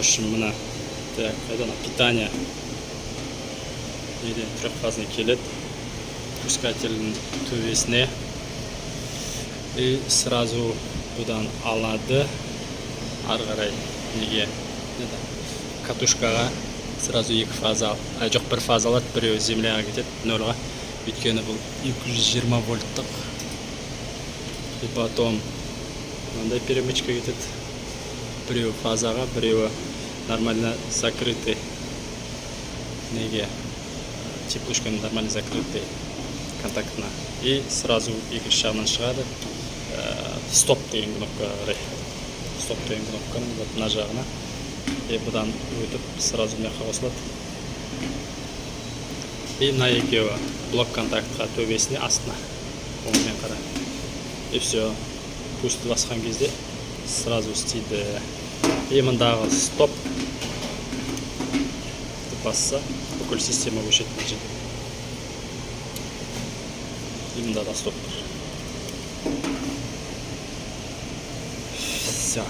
общем, мына так, қайдан питание неден трехфазный келеді пускательдің төбесіне и сразу бұдан алады ары қарай неге катушкаға сразу екі фаза жоқ бір фаза алады, біреуі земляға кетеді нөлға, өйткені бұл 220 вольттық. И потом мынандай перемычка кетеді, біреуі фазаға, біреуі нормально закрытый неге теплушканың нормально закрытый контактына. И сразу екінші жағынан шығады стоп деген кнопкаға қарай. Стоп деген кнопканың вот мына жағына. И бұдан өтіп сразу мыняққа қосылады. И мына екеуі блок контактқа төбесіне астына оңмен қара. И все. Пусты басқан кезде сразу істейді. И мындағы стоп басса бүкіл система өшеді мына жерде. И мында да стоп бар. Все.